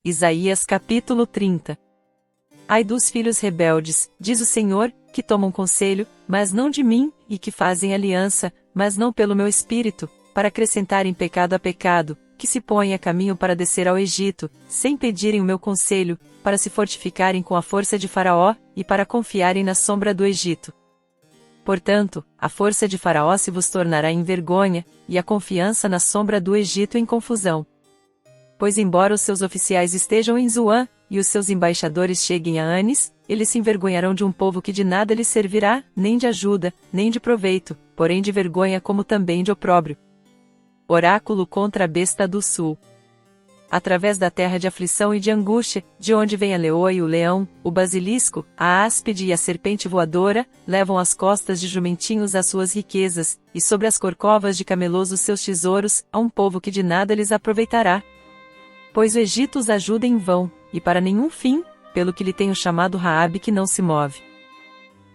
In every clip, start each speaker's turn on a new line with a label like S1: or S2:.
S1: Isaías capítulo 30. Ai dos filhos rebeldes, diz o Senhor, que tomam conselho, mas não de mim, e que fazem aliança, mas não pelo meu espírito, para acrescentarem pecado a pecado, que se põem a caminho para descer ao Egito, sem pedirem o meu conselho, para se fortificarem com a força de Faraó, e para confiarem na sombra do Egito. Portanto, a força de Faraó se vos tornará em vergonha, e a confiança na sombra do Egito em confusão. Pois embora os seus oficiais estejam em Zoan, e os seus embaixadores cheguem a Anis, eles se envergonharão de um povo que de nada lhes servirá, nem de ajuda, nem de proveito, porém de vergonha como também de opróbrio. Oráculo contra a besta do sul. Através da terra de aflição e de angústia, de onde vem a leoa e o leão, o basilisco, a áspide e a serpente voadora, levam às costas de jumentinhos as suas riquezas, e sobre as corcovas de camelos os seus tesouros, a um povo que de nada lhes aproveitará. Pois o Egito os ajuda em vão, e para nenhum fim, pelo que lhe tenho chamado Raabe que não se move.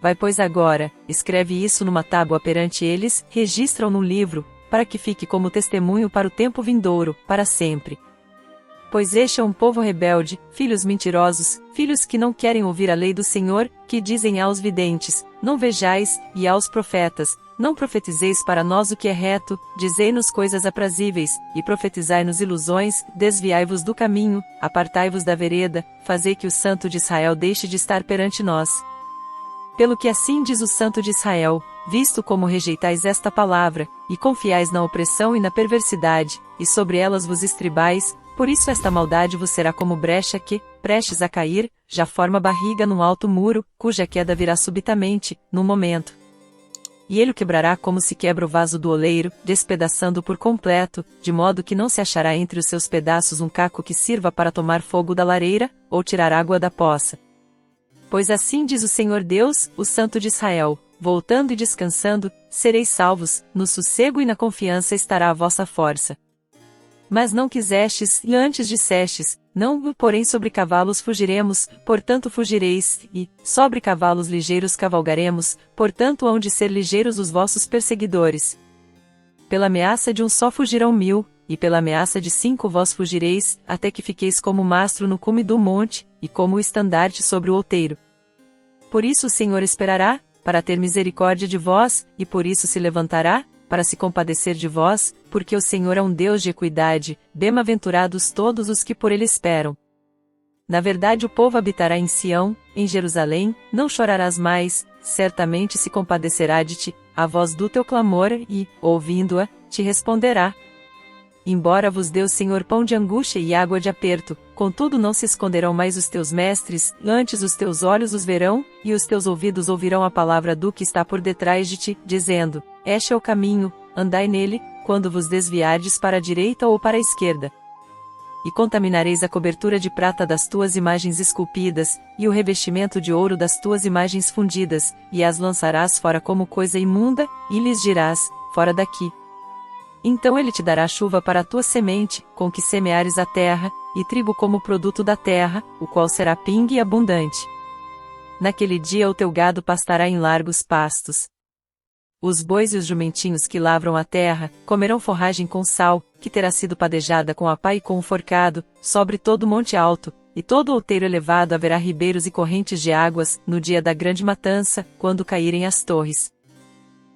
S1: Vai pois agora, escreve isso numa tábua perante eles, registra-o num livro, para que fique como testemunho para o tempo vindouro, para sempre. Pois este é um povo rebelde, filhos mentirosos, filhos que não querem ouvir a lei do Senhor, que dizem aos videntes, não vejais, e aos profetas, não profetizeis para nós o que é reto, dizei-nos coisas aprazíveis, e profetizai-nos ilusões, desviai-vos do caminho, apartai-vos da vereda, fazei que o Santo de Israel deixe de estar perante nós. Pelo que assim diz o Santo de Israel, visto como rejeitais esta palavra, e confiais na opressão e na perversidade, e sobre elas vos estribais, por isso esta maldade vos será como brecha que, prestes a cair, já forma barriga num alto muro, cuja queda virá subitamente, num momento. E ele o quebrará como se quebra o vaso do oleiro, despedaçando-o por completo, de modo que não se achará entre os seus pedaços um caco que sirva para tomar fogo da lareira, ou tirar água da poça. Pois assim diz o Senhor Deus, o Santo de Israel, voltando e descansando, sereis salvos, no sossego e na confiança estará a vossa força. Mas não quisestes, e antes dissestes, não, porém sobre cavalos fugiremos, portanto fugireis, e, sobre cavalos ligeiros cavalgaremos, portanto hão de ser ligeiros os vossos perseguidores. Pela ameaça de um só fugirão 1000, e pela ameaça de 5 vós fugireis, até que fiqueis como o mastro no cume do monte, e como o estandarte sobre o outeiro. Por isso o Senhor esperará, para ter misericórdia de vós, e por isso se levantará, para se compadecer de vós, porque o Senhor é um Deus de equidade, bem-aventurados todos os que por ele esperam. Na verdade o povo habitará em Sião, em Jerusalém, não chorarás mais, certamente se compadecerá de ti, a voz do teu clamor, e, ouvindo-a, te responderá. Embora vos dê o Senhor pão de angústia e água de aperto, contudo não se esconderão mais os teus mestres, antes os teus olhos os verão, e os teus ouvidos ouvirão a palavra do que está por detrás de ti, dizendo, este é o caminho, andai nele, quando vos desviardes para a direita ou para a esquerda. E contaminareis a cobertura de prata das tuas imagens esculpidas, e o revestimento de ouro das tuas imagens fundidas, e as lançarás fora como coisa imunda, e lhes dirás, fora daqui. Então ele te dará chuva para a tua semente, com que semeares a terra, e trigo como produto da terra, o qual será pingue e abundante. Naquele dia o teu gado pastará em largos pastos. Os bois e os jumentinhos que lavram a terra, comerão forragem com sal, que terá sido padejada com a pá e com o forcado, sobre todo o monte alto, e todo o outeiro elevado haverá ribeiros e correntes de águas, no dia da grande matança, quando caírem as torres.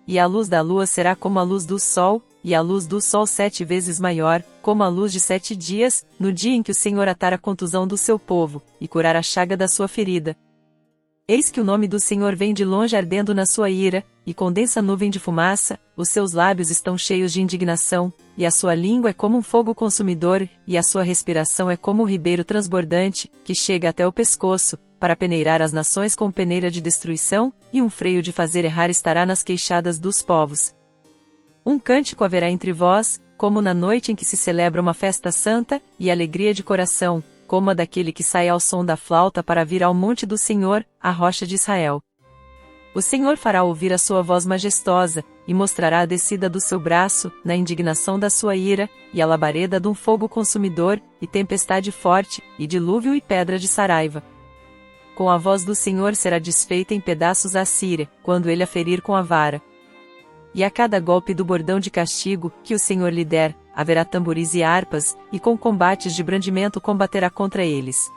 S1: E a luz da lua será como a luz do sol, e a luz do sol 7 vezes maior, como a luz de 7 dias, no dia em que o Senhor atar a contusão do seu povo, e curar a chaga da sua ferida. Eis que o nome do Senhor vem de longe ardendo na sua ira, e condensa nuvem de fumaça, os seus lábios estão cheios de indignação, e a sua língua é como um fogo consumidor, e a sua respiração é como um ribeiro transbordante, que chega até o pescoço, para peneirar as nações com peneira de destruição, e um freio de fazer errar estará nas queixadas dos povos. Um cântico haverá entre vós, como na noite em que se celebra uma festa santa, e alegria de coração, como a daquele que sai ao som da flauta para vir ao monte do Senhor, a rocha de Israel. O Senhor fará ouvir a sua voz majestosa, e mostrará a descida do seu braço, na indignação da sua ira, e a labareda de um fogo consumidor, e tempestade forte, e dilúvio e pedra de saraiva. Com a voz do Senhor será desfeita em pedaços a Síria, quando ele a ferir com a vara. E a cada golpe do bordão de castigo, que o Senhor lhe der, haverá tamboris e harpas, e com combates de brandimento combaterá contra eles.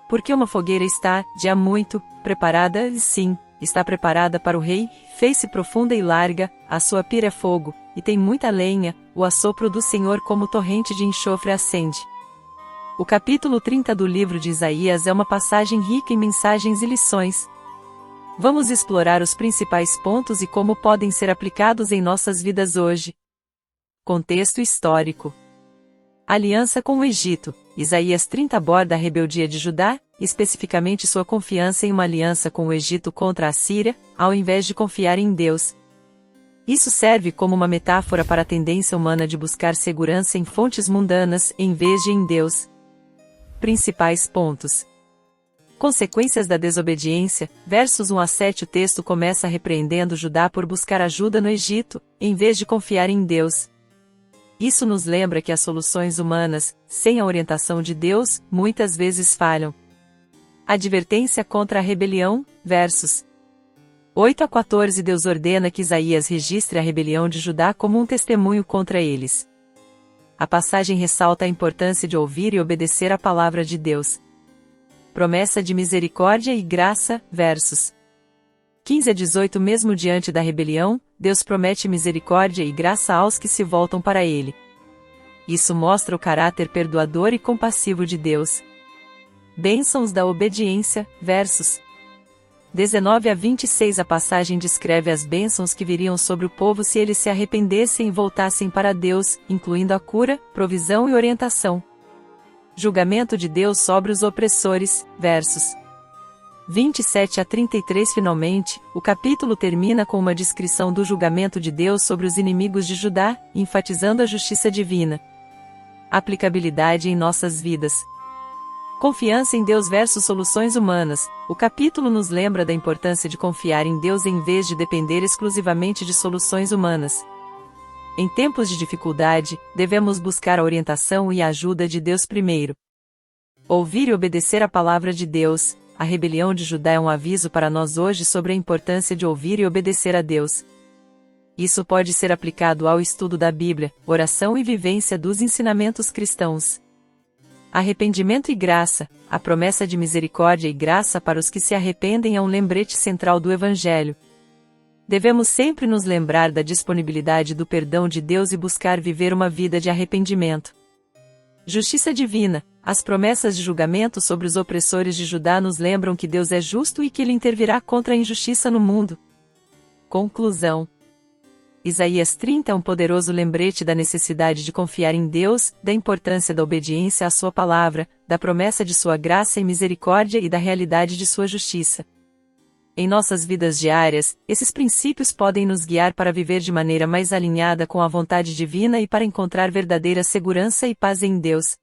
S1: Porque uma fogueira está, de há muito, preparada, sim, está preparada para o rei, fez-se profunda e larga, a sua pira é fogo, e tem muita lenha, o assopro do Senhor como torrente de enxofre acende. O capítulo 30 do livro de Isaías é uma passagem rica em mensagens e lições. Vamos explorar os principais pontos e como podem ser aplicados em nossas vidas hoje. Contexto histórico. Aliança com o Egito. Isaías 30 aborda a rebeldia de Judá, especificamente sua confiança em uma aliança com o Egito contra a Síria, ao invés de confiar em Deus. Isso serve como uma metáfora para a tendência humana de buscar segurança em fontes mundanas, em vez de em Deus. Principais pontos. Consequências da desobediência, versos 1 a 7. O texto começa repreendendo Judá por buscar ajuda no Egito, em vez de confiar em Deus. Isso nos lembra que as soluções humanas, sem a orientação de Deus, muitas vezes falham. Advertência contra a rebelião, versos 8 a 14. Deus ordena que Isaías registre a rebelião de Judá como um testemunho contra eles. A passagem ressalta a importância de ouvir e obedecer a palavra de Deus. Promessa de misericórdia e graça, versos 15 a 18. Mesmo diante da rebelião, Deus promete misericórdia e graça aos que se voltam para Ele. Isso mostra o caráter perdoador e compassivo de Deus. Bênçãos da obediência, versos 19 a 26. A passagem descreve as bênçãos que viriam sobre o povo se eles se arrependessem e voltassem para Deus, incluindo a cura, provisão e orientação. Julgamento de Deus sobre os opressores, versos 27 a 33. Finalmente, o capítulo termina com uma descrição do julgamento de Deus sobre os inimigos de Judá, enfatizando a justiça divina. Aplicabilidade em nossas vidas. Confiança em Deus versus soluções humanas. O capítulo nos lembra da importância de confiar em Deus em vez de depender exclusivamente de soluções humanas. Em tempos de dificuldade, devemos buscar a orientação e a ajuda de Deus primeiro. Ouvir e obedecer a palavra de Deus. A rebelião de Judá é um aviso para nós hoje sobre a importância de ouvir e obedecer a Deus. Isso pode ser aplicado ao estudo da Bíblia, oração e vivência dos ensinamentos cristãos. Arrependimento e graça. A promessa de misericórdia e graça para os que se arrependem é um lembrete central do Evangelho. Devemos sempre nos lembrar da disponibilidade do perdão de Deus e buscar viver uma vida de arrependimento. Justiça divina. As promessas de julgamento sobre os opressores de Judá nos lembram que Deus é justo e que Ele intervirá contra a injustiça no mundo. Conclusão. Isaías 30 é um poderoso lembrete da necessidade de confiar em Deus, da importância da obediência à sua palavra, da promessa de sua graça e misericórdia e da realidade de sua justiça. Em nossas vidas diárias, esses princípios podem nos guiar para viver de maneira mais alinhada com a vontade divina e para encontrar verdadeira segurança e paz em Deus.